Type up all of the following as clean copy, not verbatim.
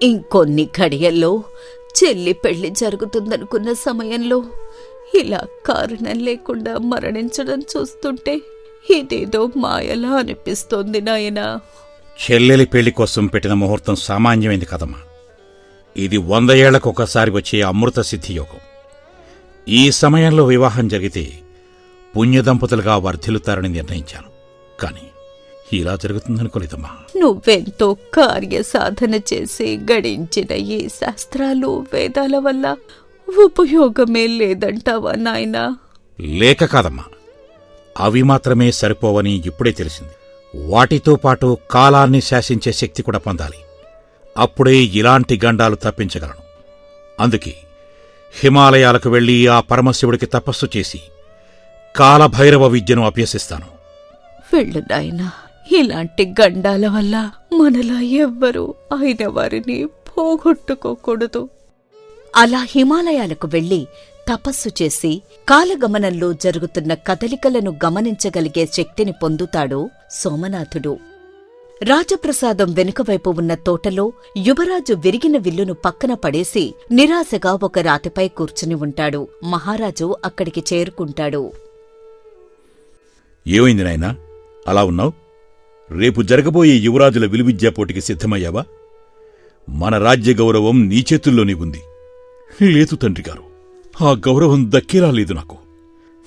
ఇంకొన్ని ఘడియల్లో చెల్లి పెళ్లి జరుగుతుందనుకున్న సమయంలో ఇలా కారణం లేకుండా మరణించడం చూస్తుంటే ఇదేదో మాయలా అనిపిస్తోంది నాయనా. చెల్లెలి పెళ్లి కోసం పెట్టిన ముహూర్తం సామాన్యమైంది కదమ్మా. ఇది 100 ఏళ్లకొకసారి వచ్చే అమృత సిద్ధియోగం. ఈ సమయంలో వివాహం జరిగితే పుణ్యదంపతులుగా వర్ధిల్లుతారని నిర్ణయించాను. కాని ఇలా జరుగుతుందనుకోలేదమ్మా. నువ్వెంతో కార్యసాధన చేసి గడించిన ఈ శాస్త్రాలు వేదాల వల్ల ఉపయోగమే లేదంటావా నాయనా? లేక కాదమ్మా, అవి మాత్రమే సరిపోవని ఇప్పుడే తెలిసింది. వాటితో పాటు కాలాన్ని శాసించే శక్తి కూడా పొందాలి. అప్పుడే ఇలాంటి గండాలు తప్పించగలను. అందుకే హిమాలయాలకు వెళ్లి ఆ పరమశివుడికి తపస్సు చేసి కాలభైరవ విద్యను అభ్యసిస్తాను. వెళ్ళు నాయనా. ఇలాంటి గండాల వల్ల మనలా ఎవ్వరూ అయిన వారిని పోగొట్టుకోకూడదు. అలా హిమాలయాలకు వెళ్లి తపస్సు చేసి కాలగమనంలో జరుగుతున్న కదలికలను గమనించగలిగే శక్తిని పొందుతాడు సోమనాథుడు. రాజప్రసాదం వెనుకవైపు ఉన్న తోటలో యువరాజు విరిగిన విల్లును పక్కన పడేసి నిరాశగా ఒక రాతిపై కూర్చుని ఉంటాడు. మహారాజు అక్కడికి చేరుకుంటాడు. ఏమైంది నాయనా, అలా ఉన్నావు? రేపు జరగబోయే యువరాజుల విలువిద్యా పోటీకి సిద్ధమయ్యావా? మన రాజ్య గౌరవం నీ చేతుల్లోనే ఉంది. లేదు తండ్రిగారు, ఆ గౌరవం దక్కేలా లేదు నాకు.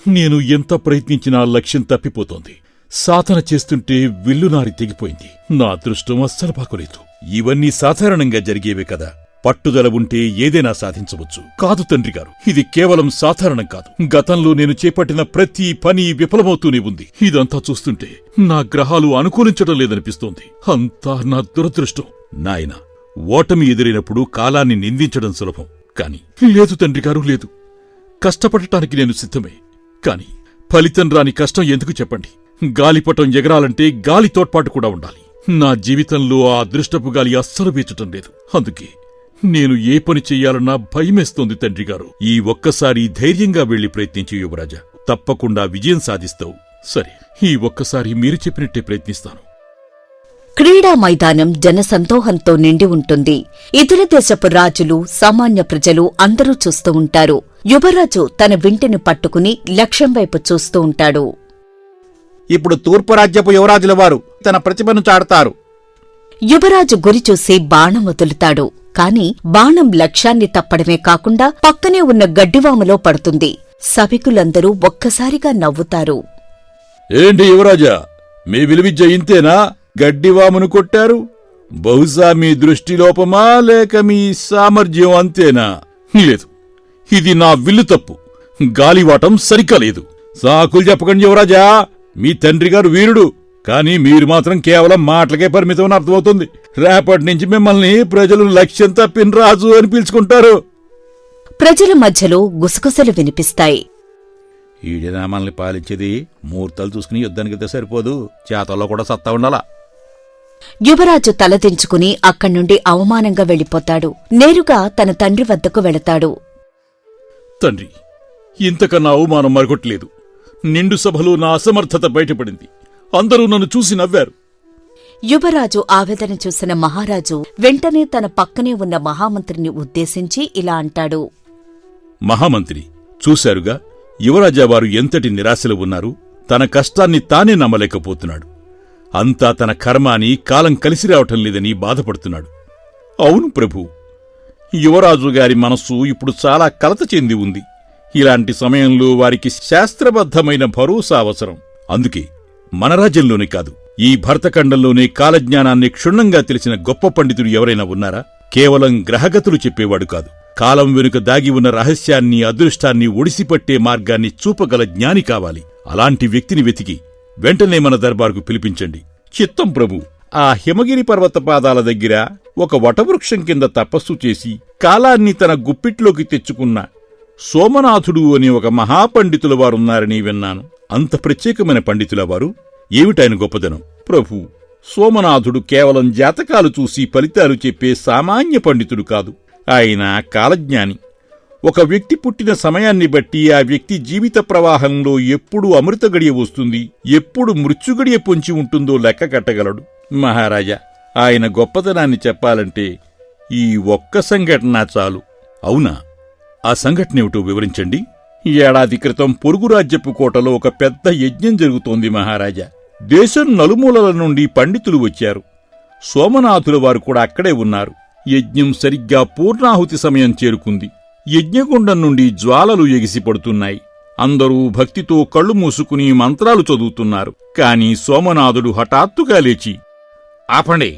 నేను ఎంత ప్రయత్నించినా లక్ష్యం తప్పిపోతోంది. సాధన చేస్తుంటే విల్లునారి తెగిపోయింది. నా అదృష్టం అస్సలు బాగోలేదు. ఇవన్నీ సాధారణంగా జరిగేవే కదా. పట్టుదల ఉంటే ఏదైనా సాధించవచ్చు. కాదు తండ్రిగారు, ఇది కేవలం సాధారణం కాదు. గతంలో నేను చేపట్టిన ప్రతి పని విఫలమవుతూనే ఉంది. ఇదంతా చూస్తుంటే నా గ్రహాలు అనుకూలించడం లేదనిపిస్తోంది. అంతా నా దురదృష్టం. నాయనా, ఓటమి ఎదురైనప్పుడు కాలాన్ని నిందించడం సులభం. కాని లేదు తండ్రిగారు, లేదు. కష్టపడటానికి నేను సిద్ధమే. కాని ఫలితం రాని కష్టం ఎందుకు చెప్పండి? గాలిపటం ఎగరాలంటే గాలి తోడ్పాటు కూడా ఉండాలి. నా జీవితంలో ఆ అదృష్టపు గాలి అస్సలు వీచటం లేదు. అందుకే నేను ఏ పని చెయ్యాలన్నా భయమేస్తోంది తండ్రిగారు. ఈ ఒక్కసారి ధైర్యంగా వెళ్లి ప్రయత్నించి యువరాజా, తప్పకుండా విజయం సాధిస్తావు. సరే, ఈ ఒక్కసారి మీరు చెప్పినట్టే ప్రయత్నిస్తాను. క్రీడా మైదానం జనసందోహంతో నిండి ఉంటుంది. ఇతర దేశపు రాజులు, సామాన్య ప్రజలు అందరూ చూస్తూ ఉంటారు. యువరాజు తన వింటిని పట్టుకుని లక్ష్యం వైపు చూస్తూ ఉంటాడు. ఇప్పుడు తూర్పు రాజ్యపు యువరాజుల వారు తన ప్రతిభను చాడతారు. యువరాజు గురిచూసి బాణం వదులుతాడు. కాని బాణం లక్ష్యాన్ని తప్పడమే కాకుండా పక్కనే ఉన్న గడ్డివాములో పడుతుంది. సభికులందరూ ఒక్కసారిగా నవ్వుతారు. ఏంటి యువరాజా, మీ విలువిద్య ఇంతేనా? గడ్డివామును కొట్టారు. బహుశా మీ దృష్టిలోపమా లేక మీ సామర్థ్యం అంతేనా? లేదు, ఇది నా విల్లు తప్పు. గాలివాటం సరిగ్గా లేదు. సాకులు చెప్పకండి యువరాజా. మీ తండ్రిగారు వీరుడు, కాని మీరు మాత్రం కేవలం మాటలకే పరిమితం అర్థమవుతుంది. రేపటి నుంచి మిమ్మల్ని ప్రజలు లక్ష్యం తప్పిన రాజు అని పిలుచుకుంటారు. ప్రజల మధ్యలో గుసగుసలు వినిపిస్తాయి. ఈడేనా మనల్ని పాలించేది? ముహూర్తాలు చూసుకుని యుద్ధానికి వెళ్తే సరిపోదు, చేతల్లో కూడా సత్తా ఉండాలా. యువరాజు తలదించుకుని అక్కడ్నుండి అవమానంగా వెళ్ళిపోతాడు. నేరుగా తన తండ్రి వద్దకు వెళతాడు. తండ్రి, ఇంతకన్నా అవమానం మరొకట్లేదు. నిండు సభలో నా అసమర్థత బయటపడింది. అందరూ నన్ను చూసి నవ్వారు. యువరాజు ఆవేదన చూసిన మహారాజు వెంటనే తన పక్కనే ఉన్న మహామంత్రిని ఉద్దేశించి ఇలా అంటాడు. మహామంత్రి, చూశారుగా యువరాజావారు ఎంతటి నిరాశలో ఉన్నారు. తన కష్టాన్ని తానే నమ్మలేకపోతున్నాడు. అంతా తన కర్మ అని, కాలం కలిసి రావటం లేదని బాధపడుతున్నాడు. అవును ప్రభూ, యువరాజుగారి మనస్సు ఇప్పుడు చాలా కలత చెంది ఉంది. ఇలాంటి సమయంలో వారికి శాస్త్రబద్ధమైన భరోసా అవసరం. అందుకే మన రాజ్యంలోనే కాదు, ఈ భరతఖండంలోనే కాలజ్ఞానాన్ని క్షుణ్ణంగా తెలిసిన గొప్ప పండితుడు ఎవరైనా ఉన్నారా? కేవలం గ్రహగతులు చెప్పేవాడు కాదు, కాలం వెనుక దాగి ఉన్న రహస్యాన్ని, అదృష్టాన్ని ఒడిసిపట్టే మార్గాన్ని చూపగల జ్ఞాని కావాలి. అలాంటి వ్యక్తిని వెతికి వెంటనే మన దర్బారుకు పిలిపించండి. చిత్తం ప్రభు. ఆ హిమగిరి పర్వత పాదాల దగ్గర ఒక వటవృక్షం కింద తపస్సు చేసి కాలాన్ని తన గుప్పిట్లోకి తెచ్చుకున్న సోమనాథుడు అని ఒక మహాపండితుల వారున్నారని విన్నాను. అంత ప్రత్యేకమైన పండితుల వారు? ఏమిటాయన గొప్పదనం? ప్రభు, సోమనాథుడు కేవలం జాతకాలు చూసి ఫలితాలు చెప్పే సామాన్య పండితుడు కాదు. ఆయన కాలజ్ఞాని. ఒక వ్యక్తి పుట్టిన సమయాన్ని బట్టి ఆ వ్యక్తి జీవిత ప్రవాహంలో ఎప్పుడు అమృత గడియ వస్తుంది, ఎప్పుడు మృత్యుగడియ పొంచి ఉంటుందో లెక్క కట్టగలడు. మహారాజా, ఆయన గొప్పతనాన్ని చెప్పాలంటే ఈ ఒక్క సంఘటన చాలు. అవునా? ఆ సంఘటనేమిటో వివరించండి. ఏడాది క్రితం పొరుగు రాజ్యపు కోటలో ఒక పెద్ద యజ్ఞం జరుగుతోంది మహారాజా. దేశం నలుమూలల నుండి పండితులు వచ్చారు. సోమనాథుల వారు కూడా అక్కడే ఉన్నారు. యజ్ఞం సరిగ్గా పూర్ణాహుతి సమయం చేరుకుంది. యజ్ఞగుండం నుండి జ్వాలలు ఎగిసిపడుతున్నాయి. అందరూ భక్తితో కళ్ళు మూసుకుని మంత్రాలు చదువుతున్నారు. కాని సోమనాథుడు హఠాత్తుగా లేచి, ఆపండి,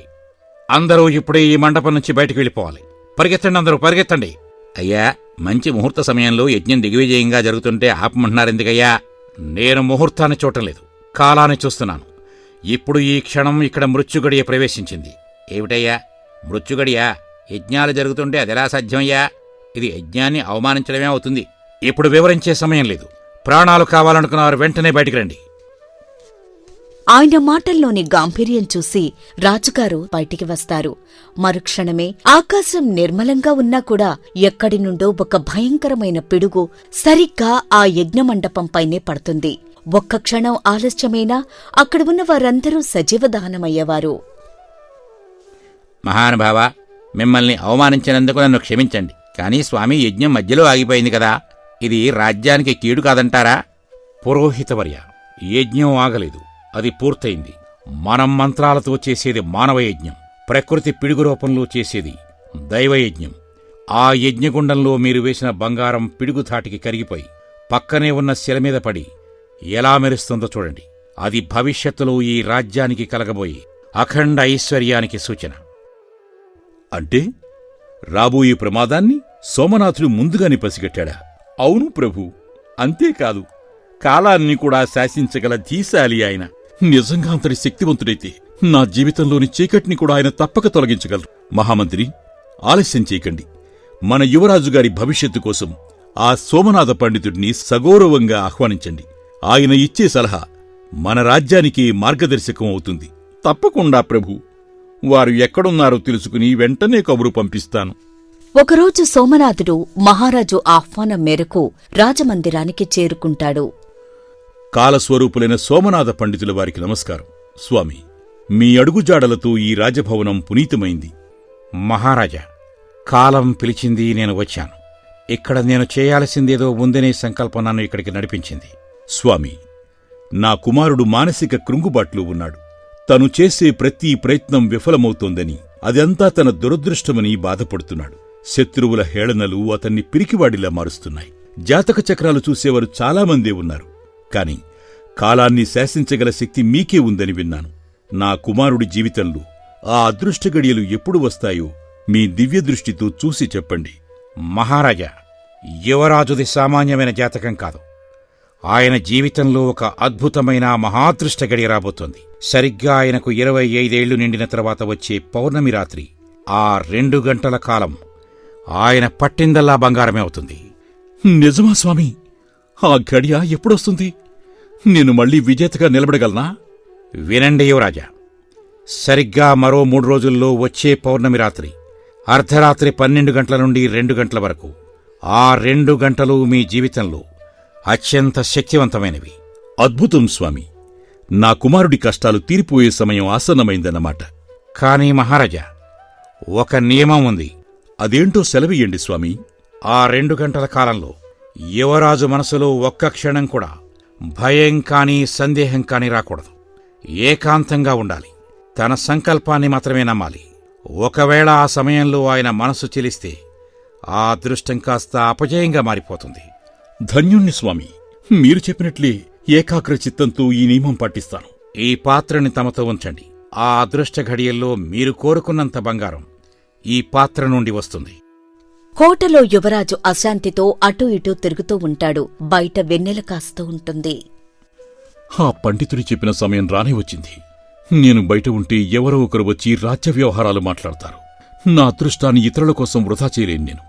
అందరూ ఇప్పుడే ఈ మండపం నుంచి బయటికి వెళ్ళిపోవాలి. పరిగెత్తండి, అందరూ పరిగెత్తండి. అయ్యా, మంచి ముహూర్త సమయంలో యజ్ఞం దిగ్విజయంగా జరుగుతుంటే ఆపమంటున్నారెందుకయ్యా? నేను ముహూర్తాన్ని చూడలేదు, కాలాన్ని చూస్తున్నాను. ఇప్పుడు ఈ క్షణం ఇక్కడ మృత్యుగడియ ప్రవేశించింది. ఏమిటయ్యా మృత్యుగడియా? యజ్ఞాలు జరుగుతుంటే అదెలా సాధ్యమయ్యా? ఇది యజ్ఞాన్ని అవమానించడమే అవుతుంది. ఇప్పుడు వివరించే సమయం లేదు. ప్రాణాలు కావాలనుకున్నవారు వెంటనే బయటికి రండి. ఆయన మాటల్లోని గాంభీర్యం చూసి రాజుగారు బయటికి వస్తారు. మరుక్షణమే ఆకాశం నిర్మలంగా ఉన్నా కూడా ఎక్కడి నుండో ఒక భయంకరమైన పిడుగు సరిగ్గా ఆ యజ్ఞమండపంపైనే పడుతుంది. ఒక్క క్షణం ఆలస్యమైనా అక్కడ ఉన్న వారందరూ సజీవదహనమయ్యేవారు. మహానుభావ, మిమ్మల్ని అవమానించినందుకు నన్ను క్షమించండి. కానీ స్వామి, యజ్ఞం మధ్యలో ఆగిపోయింది కదా, ఇది రాజ్యానికి కీడు కాదంటారా? పురోహితవర్య, యజ్ఞం ఆగలేదు, అది పూర్తయింది. మనం మంత్రాలతో చేసేది మానవ యజ్ఞం, ప్రకృతి పిడుగు రూపంలో చేసేది దైవయజ్ఞం. ఆ యజ్ఞగుండంలో మీరు వేసిన బంగారం పిడుగుధాటికి కరిగిపోయి పక్కనే ఉన్న శిల మీద పడి ఎలా మెరుస్తుందో చూడండి. అది భవిష్యత్తులో ఈ రాజ్యానికి కలగబోయి అఖండ ఐశ్వర్యానికి సూచన. అంటే రాబోయే ప్రమాదాన్ని సోమనాథుడు ముందుగానే పసిగట్టాడా? అవును ప్రభు. అంతేకాదు, కాలాన్ని కూడా శాసించగల ధీశాలి ఆయన. నిజంగా అంతటి శక్తివంతుడైతే నా జీవితంలోని చీకటిని కూడా ఆయన తప్పక తొలగించగలరు. మహామంత్రి, ఆలస్యం చేయకండి. మన యువరాజుగారి భవిష్యత్తు కోసం ఆ సోమనాథ పండితుడిని సగౌరవంగా ఆహ్వానించండి. ఆయన ఇచ్చే సలహా మన రాజ్యానికి మార్గదర్శకం అవుతుంది. తప్పకుండా ప్రభు. వారు ఎక్కడున్నారో తెలుసుకుని వెంటనే కబురు పంపిస్తాను. ఒకరోజు సోమనాథుడు మహారాజు ఆహ్వానం మేరకు రాజమందిరానికి చేరుకుంటాడు. కాలస్వరూపులైన సోమనాథ పండితుల వారికి నమస్కారం. స్వామి, మీ అడుగుజాడలతో ఈ రాజభవనం పునీతమైంది. మహారాజా, కాలం పిలిచింది, నేను వచ్చాను. ఇక్కడ నేను చేయాల్సిందేదో ఉందనే సంకల్పం నన్ను ఇక్కడికి నడిపించింది. స్వామి, నా కుమారుడు మానసిక కృంగుబాట్లు ఉన్నాడు. తను చేసే ప్రతి ప్రయత్నం విఫలమవుతోందని, అదంతా తన దురదృష్టమని బాధపడుతున్నాడు. శత్రువుల హేళనలు అతన్ని పిరికివాడిలా మారుస్తున్నాయి. జాతక చక్రాలు చూసేవారు చాలామందే ఉన్నారు. కాని కాలాన్ని శాసించగల శక్తి మీకే ఉందని విన్నాను. నా కుమారుడి జీవితంలో ఆ అదృష్టగడియలు ఎప్పుడు వస్తాయో మీ దివ్యదృష్టితో చూసి చెప్పండి. మహారాజా, యువరాజుది సామాన్యమైన జాతకం కాదు. ఆయన జీవితంలో ఒక అద్భుతమైన మహాదృష్ట గడియ రాబోతోంది. సరిగ్గా ఆయనకు 25 ఏళ్లు నిండిన తర్వాత వచ్చే పౌర్ణమి రాత్రి, ఆ 2 గంటల కాలం ఆయన పట్టిందల్లా బంగారమే అవుతుంది. నిజమా స్వామి? ఆ గడియ ఎప్పుడొస్తుంది? నేను మళ్లీ విజేతగా నిలబడగలనా? వినండి యువరాజా, సరిగ్గా మరో 3 రోజుల్లో వచ్చే పౌర్ణమి రాత్రి అర్ధరాత్రి 12 గంటల నుండి 2 గంటల వరకు, ఆ 2 గంటలు మీ జీవితంలో అత్యంత శక్తివంతమైనవి. అద్భుతం స్వామి. నా కుమారుడి కష్టాలు తీరిపోయే సమయం ఆసన్నమైందన్నమాట. కానీ మహారాజా, ఒక నియమం ఉంది. అదేంటో సెలవియ్యండి స్వామి. ఆ 2 గంటల కాలంలో యువరాజు మనసులో ఒక్క క్షణం కూడా భయం కానీ సందేహం కానీ రాకూడదు. ఏకాంతంగా ఉండాలి. తన సంకల్పాన్ని మాత్రమే నమ్మాలి. ఒకవేళ ఆ సమయంలో ఆయన మనసు చెలిస్తే ఆ అదృష్టం కాస్త అపజయంగా మారిపోతుంది. ధన్యుణ్ణి స్వామి. మీరు చెప్పినట్లే ఏకాగ్ర చిత్తంతో ఈ నియమం పాటిస్తాను. ఈ పాత్రని తమతో ఉంచండి. ఆ అదృష్ట ఘడియల్లో మీరు కోరుకున్నంత బంగారం ఈ పాత్ర నుండి వస్తుంది. కోటలో యువరాజు అశాంతితో అటూ ఇటూ తిరుగుతూ ఉంటాడు. బయట వెన్నెల కాస్తూ ఉంటుంది. ఆ పండితుడి చెప్పిన సమయం రానే వచ్చింది. నేను బయట ఉంటే ఎవరో ఒకరు వచ్చి రాజ్య వ్యవహారాలు మాట్లాడతారు. నా అదృష్టాన్ని ఇతరుల కోసం వృధా చేయలేను నేను.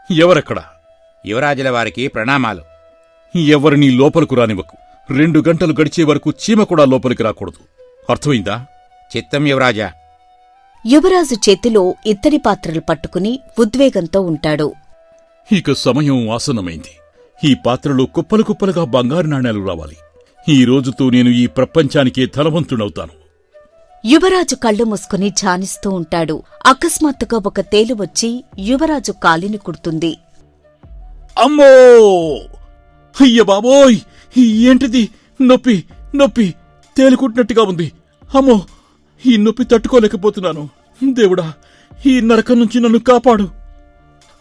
ఎవరెక్కడా? యువరాజుల వారికి ప్రణామాలు. ఎవరినీ లోపలకు రానివ్వకు. 2 గంటలు గడిచే వరకు చీమ కూడా లోపలికి రాకూడదు. అర్థమైందా? చిత్తం యువరాజా. యువరాజు చేతిలో ఇత్తడి పాత్రలు పట్టుకుని ఉద్వేగంతో ఉంటాడు. ఇక సమయం ఆసన్నమైంది. ఈ పాత్రలో కుప్పలు కుప్పలుగా బంగారు నాణేలు రావాలి. ఈ రోజుతో నేను ఈ ప్రపంచానికే ధనవంతుడవుతాను. యువరాజు కళ్ళు మూసుకుని ధ్యానిస్తూ ఉంటాడు. అకస్మాత్తుగా ఒక తేలు వచ్చి యువరాజు కాలిని కుడుతుంది. అమ్మో! అయ్య బాబోయ్! ఏంటిది? నొప్పి నొప్పి తేలికుట్టినట్టుగా ఉంది. అమ్మో! ఈ నొప్పి తట్టుకోలేకపోతున్నాను. దేవుడా, ఈ నరకం నుంచి నన్ను కాపాడు.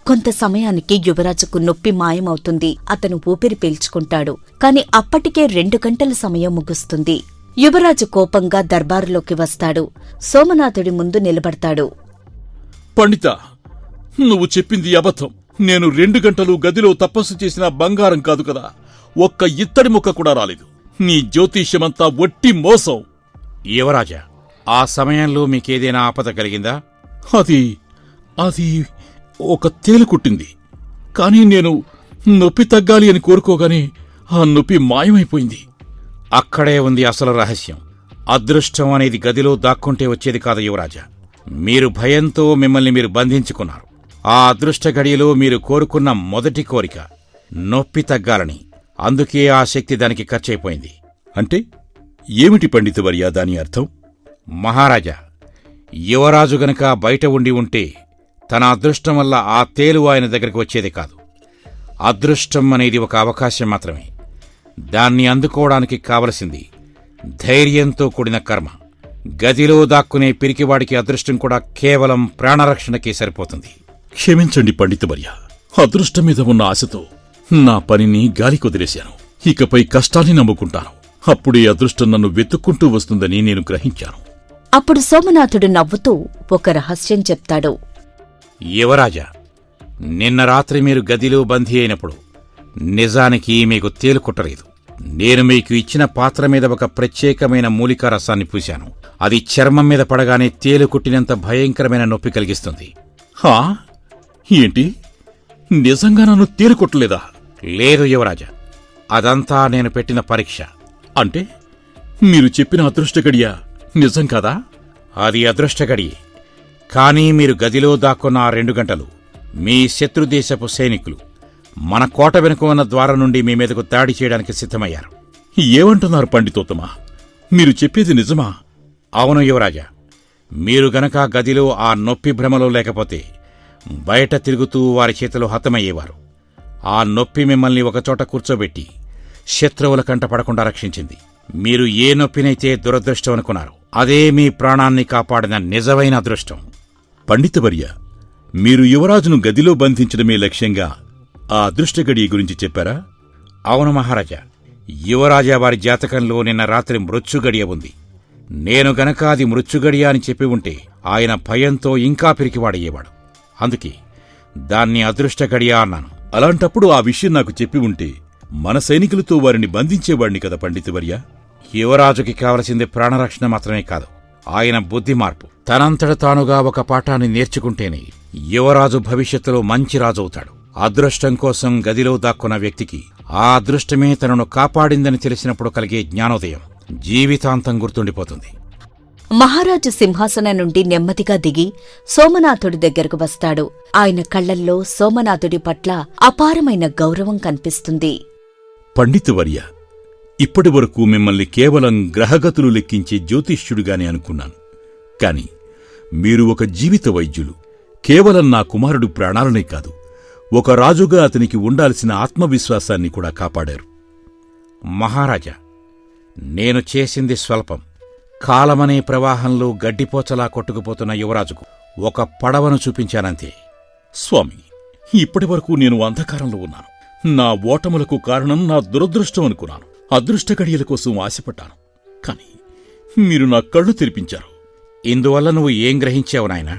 కొంత సమయానికి యువరాజుకు నొప్పి మాయమవుతుంది. అతను ఊపిరి పీల్చుకుంటాడు. కాని అప్పటికే 2 గంటల సమయం ముగుస్తుంది. యువరాజు కోపంగా దర్బారులోకి వస్తాడు. సోమనాథుడి ముందు నిలబడతాడు. పండిత, నువ్వు చెప్పింది అబద్ధం. నేను 2 గంటలు గదిలో తపస్సు చేసిన బంగారం కాదు కదా. ఒక్క ఇత్తడి ముక్క కూడా రాలేదు. నీ జ్యోతిష్యమంతా ఒట్టి మోసం. యువరాజా, ఆ సమయంలో మీకేదైనా ఆపద కలిగిందా? అది ఒక తేలు కుట్టింది. కాని నేను నొప్పి తగ్గాలి అని కోరుకోగానే ఆ నొప్పి మాయమైపోయింది. అక్కడే ఉంది అసలు రహస్యం. అదృష్టం అనేది గదిలో దాక్కుంటే వచ్చేది కాదు యువరాజా. మీరు భయంతో మిమ్మల్ని మీరు బంధించుకున్నారు. ఆ అదృష్ట గడియలో మీరు కోరుకున్న మొదటి కోరిక నొప్పి తగ్గాలని. అందుకే ఆ శక్తి దానికి ఖర్చయిపోయింది. అంటే ఏమిటి పండితవర్య దాని అర్థం? మహారాజా, యువరాజు గనక బయట ఉండి ఉంటే తన అదృష్టం వల్ల ఆ తేలు ఆయన దగ్గరికి వచ్చేది కాదు. అదృష్టం అనేది ఒక అవకాశం మాత్రమే. దాన్ని అందుకోవడానికి కావలసింది ధైర్యంతో కూడిన కర్మ. గదిలో దాక్కునే పిరికివాడికి అదృష్టం కూడా కేవలం ప్రాణరక్షణకే సరిపోతుంది. క్షమించండి పండితవర్య, అదృష్టం మీద ఉన్న ఆశతో నా పనిని గాలికొదిలేశాను. ఇకపై కష్టాన్ని నమ్ముకుంటాను. అప్పుడే అదృష్టం నన్ను వెతుక్కుంటూ వస్తుందని నేను గ్రహించాను. అప్పుడు సోమనాథుడు నవ్వుతూ ఒక రహస్యం చెప్తాడు. యువరాజా, నిన్న రాత్రి మీరు గదిలో బందీ అయినప్పుడు నిజానికి మీకు తేలు కుట్టలేదు. నేను మీకు ఇచ్చిన పాత్ర మీద ఒక ప్రత్యేకమైన మూలికా రసాన్ని పూశాను. అది చర్మం మీద పడగానే తేలు కుట్టినంత భయంకరమైన నొప్పి కలిగిస్తుంది. హా? ఏంటి? నిజంగా నన్ను తేలు కుట్టలేదా? లేదు యువరాజా, అదంతా నేను పెట్టిన పరీక్ష. అంటే మీరు చెప్పిన అదృష్టగడియ నిజం కాదా? అది అదృష్టగడియే. కానీ మీరు గదిలో దాక్కున్న ఆ 2 గంటలు మీ శత్రుదేశపు సైనికులు మన కోట వెనుక ఉన్న ద్వారం నుండి మీ మీదకు దాడి చేయడానికి సిద్ధమయ్యారు. ఏమంటున్నారు పండితోత్తమా? మీరు చెప్పేది నిజమా? అవును యువరాజా, మీరు గనక గదిలో ఆ నొప్పి భ్రమలో లేకపోతే బయట తిరుగుతూ వారి చేతిలో హతమయ్యేవారు. ఆ నొప్పి మిమ్మల్ని ఒకచోట కూర్చోబెట్టి శత్రువుల కంట పడకుండా రక్షించింది. మీరు ఏ నొప్పినైతే దురదృష్టం అనుకున్నారు, అదే మీ ప్రాణాన్ని కాపాడిన నిజమైన అదృష్టం. పండితవర్య, మీరు యువరాజును గదిలో బంధించడమే లక్ష్యంగా ఆ అదృష్టగడియ గురించి చెప్పారా? అవును మహారాజా, యువరాజా వారి జాతకంలో నిన్న రాత్రి మృత్యుగడియ ఉంది. నేను గనక అది మృత్యుగడియ అని చెప్పి ఉంటే ఆయన భయంతో ఇంకా పిరికివాడయ్యేవాడు. అందుకే దాన్ని అదృష్టగడియ అన్నాను. అలాంటప్పుడు ఆ విషయం నాకు చెప్పి ఉంటే మన సైనికులతో వారిని బంధించేవాణ్ణి కదా పండితవర్య. యువరాజుకి కావలసింది ప్రాణరక్షణ మాత్రమే కాదు, ఆయన బుద్ధి మార్పు. తనంతట తానుగా ఒక పాఠాన్ని నేర్చుకుంటేనే యువరాజు భవిష్యత్తులో మంచి రాజు అవుతాడు. అదృష్టం కోసం గదిలో దాక్కున్న వ్యక్తికి ఆ అదృష్టమే తనను కాపాడిందని తెలిసినప్పుడు కలిగే జ్ఞానోదయం జీవితాంతం గుర్తుండిపోతుంది. మహారాజు సింహాసనం నుండి నెమ్మదిగా దిగి సోమనాథుడి దగ్గరకు వస్తాడు. ఆయన కళ్లల్లో సోమనాథుడి పట్ల అపారమైన గౌరవం కనిపిస్తుంది. పండితవర్య, ఇప్పటివరకు మిమ్మల్ని కేవలం గ్రహగతులు లెక్కించే జ్యోతిష్యుడిగానే అనుకున్నాను. కాని మీరు ఒక జీవిత వైద్యులు. కేవలం నా కుమారుడు ప్రాణాలనే కాదు, ఒక రాజుగా అతనికి ఉండాల్సిన ఆత్మవిశ్వాసాన్ని కూడా కాపాడారు. మహారాజా, నేను చేసింది స్వల్పం. కాలమనే ప్రవాహంలో గడ్డిపోచలా కొట్టుకుపోతున్న యువరాజుకు ఒక పడవను చూపించానంతే. స్వామి, ఇప్పటివరకు నేను అంధకారంలో ఉన్నాను. నా ఓటములకు కారణం నా దురదృష్టం అనుకున్నాను. అదృష్ట గడియల కోసం ఆశపడ్డాను. కాని మీరు నా కళ్ళు తెరిపించారు. ఇందువల్ల నువ్వు ఏం గ్రహించావు నాయనా?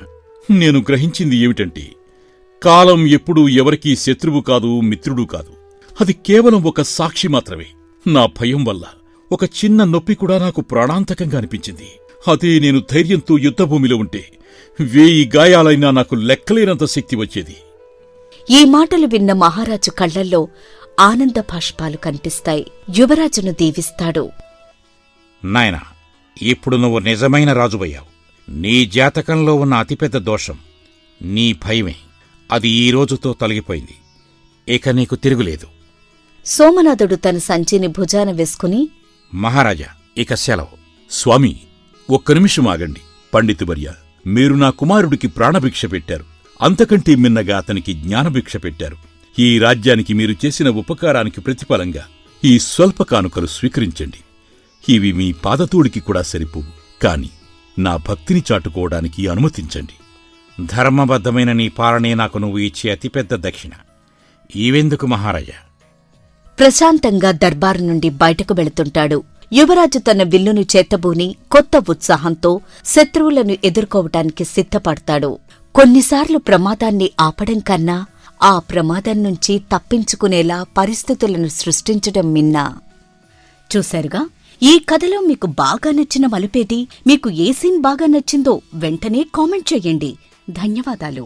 నేను గ్రహించింది ఏమిటంటే, కాలం ఎప్పుడూ ఎవరికీ శత్రువు కాదు, మిత్రుడు కాదు. అది కేవలం ఒక సాక్షి మాత్రమే. నా భయం వల్ల ఒక చిన్న నొప్పి కూడా నాకు ప్రాణాంతకంగా అనిపించింది. అదే నేను ధైర్యంతో యుద్ధభూమిలో ఉంటే 1000 గాయాలైనా నాకు లెక్కలేనంత శక్తి వచ్చేది. ఈ మాటలు విన్న మహారాజు కళ్లల్లో ఆనంద భాష్పాలు కనిపిస్తాయి. యువరాజును దీవిస్తాడు. నాయనా, ఇప్పుడు నువ్వు నిజమైన రాజువయ్యావు. నీ జాతకంలో ఉన్న అతిపెద్ద దోషం నీ భయమే. అది ఈ రోజుతో తొలగిపోయింది. ఇక నీకు తిరుగులేదు. సోమనాథుడు తన సంచిని భుజాన వేసుకుని, మహారాజా, ఇక సెలవు. స్వామి, ఒక్క నిమిషం ఆగండి పండితువర్య. మీరు నా కుమారుడికి ప్రాణభిక్ష పెట్టారు, అంతకంటే మిన్నగా అతనికి జ్ఞానభిక్ష పెట్టారు. ఈ రాజ్యానికి మీరు చేసిన ఉపకారానికి ప్రతిఫలంగా ఈ స్వల్ప కానుకలు స్వీకరించండి. ఇవి మీ పాదతోడికి కూడా సరిపోవు, కాని నా భక్తిని చాటుకోవడానికి అనుమతించండి. ధర్మబద్ధమైన నీ పాలనే నాకు నువ్వు ఇచ్చే అతిపెద్ద దక్షిణ. ఈవెందుకు మహారాజా? ప్రశాంతంగా దర్బారు నుండి బయటకు వెళుతుంటాడు. యువరాజు తన విల్లును చేతబూని కొత్త ఉత్సాహంతో శత్రువులను ఎదుర్కోవటానికి సిద్ధపడతాడు. కొన్నిసార్లు ప్రమాదాన్ని ఆపడం కన్నా ఆ ప్రమాదం నుంచి తప్పించుకునేలా పరిస్థితులను సృష్టించడం మిన్నా. చూశారుగా, ఈ కథలో మీకు బాగా నచ్చిన మలుపేది? మీకు ఏ సీన్ బాగా నచ్చిందో వెంటనే కామెంట్ చెయ్యండి. ధన్యవాదాలు.